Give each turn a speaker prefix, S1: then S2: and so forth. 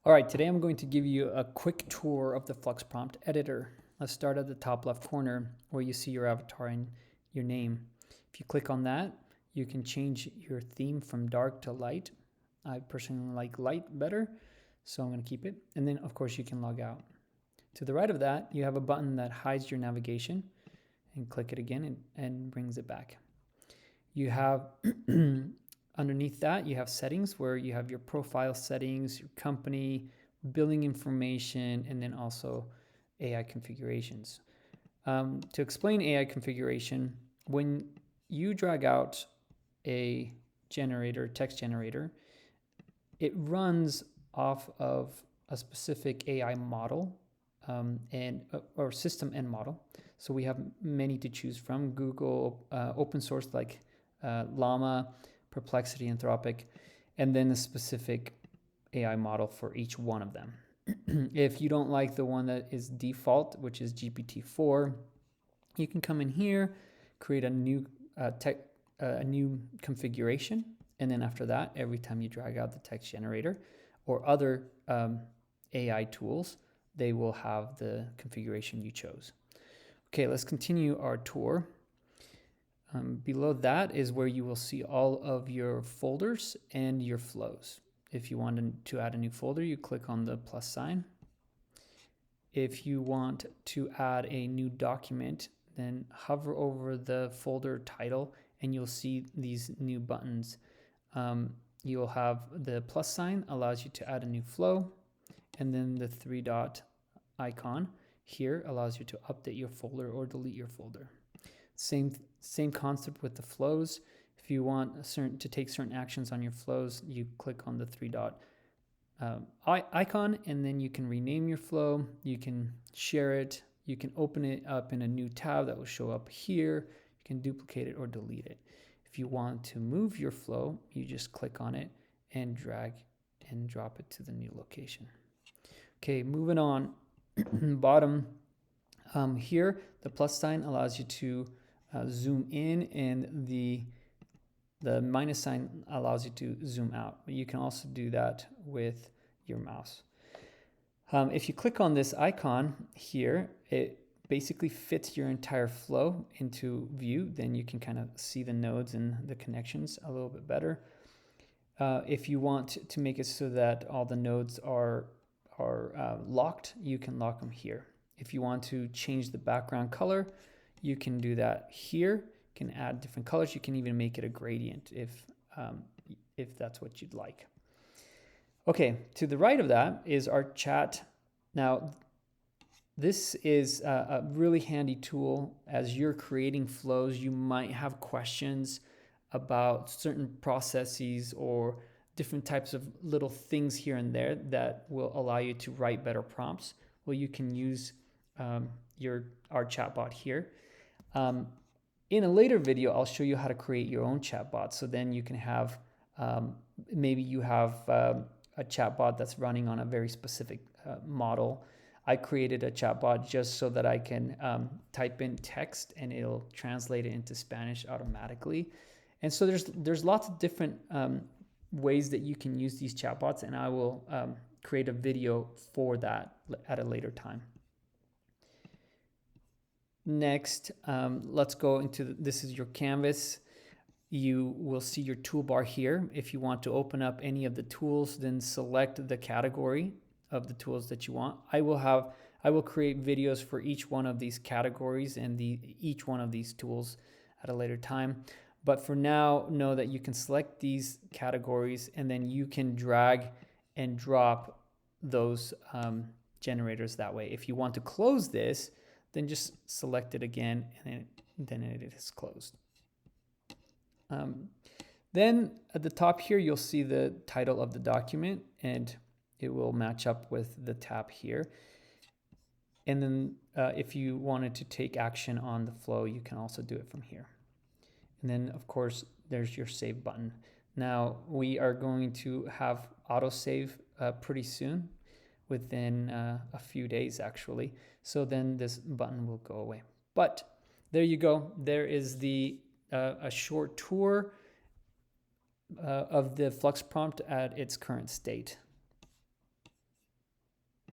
S1: All right, today I'm going to give you a quick tour of the FluxPrompt Editor. Let's start at the top left corner where you see your avatar and your name. If you click on that, you can change your theme from dark to light. I personally like light better, so I'm going to keep it. And then, of course, you can log out. To the right of that, you have a button that hides your navigation, and click it again and brings it back. You have underneath that, you have settings where you have your profile settings, your company, billing information, and then also AI configurations. To explain AI configuration, when you drag out a generator, text generator, it runs off of a specific AI model or system and model. So we have many to choose from: Google, open source like Llama, Perplexity, Anthropic, and then a specific AI model for each one of them. If you don't like the one that is default, which is GPT-4, you can come in here, create a new configuration, and then after that, every time you drag out the text generator or other AI tools, they will have the configuration you chose. Okay, let's continue our tour. Below that is where you will see all of your folders and your flows. If you want to add a new folder, you click on the plus sign. If you want to add a new document, then hover over the folder title and you'll see these new buttons. You'll have the plus sign allows you to add a new flow, and then the 3-dot icon here allows you to update your folder or delete your folder. Same concept with the flows. If you want to take certain actions on your flows, you click on the 3-dot icon, and then you can rename your flow, you can share it, you can open it up in a new tab that will show up here, you can duplicate it or delete it. If you want to move your flow, you just click on it and drag and drop it to the new location. Okay, moving on. Bottom here, the plus sign allows you to zoom in, and the minus sign allows you to zoom out. You can also do that with your mouse. If you click on this icon here, it basically fits your entire flow into view. Then you can kind of see the nodes and the connections a little bit better. If you want to make it so that all the nodes are locked, you can lock them here. If you want to change the background color, you can do that here. You can add different colors. You can even make it a gradient if that's what you'd like. Okay, to the right of that is our chat. Now, this is a really handy tool as you're creating flows. You might have questions about certain processes or different types of little things here and there that will allow you to write better prompts. Well, you can use our chatbot here. In a later video, I'll show you how to create your own chatbot. So then you can have, maybe you have a chatbot that's running on a very specific model. I created a chatbot just so that I can type in text and it'll translate it into Spanish automatically. And so there's lots of different ways that you can use these chatbots, and I will create a video for that at a later time. Next, let's go into this is your canvas. You will see your toolbar here. If you want to open up any of the tools, then select the category of the tools that you want. I will create videos for each one of these categories and each one of these tools at a later time. But for now, know that you can select these categories and then you can drag and drop those generators that way. If you want to close this, then just select it again and then it is closed. Then at the top here, you'll see the title of the document and it will match up with the tab here. And then if you wanted to take action on the flow, you can also do it from here. And then of course, there's your save button. Now we are going to have autosave pretty soon, within a few days actually. So then this button will go away. But there you go. There is a short tour of the FluxPrompt at its current state.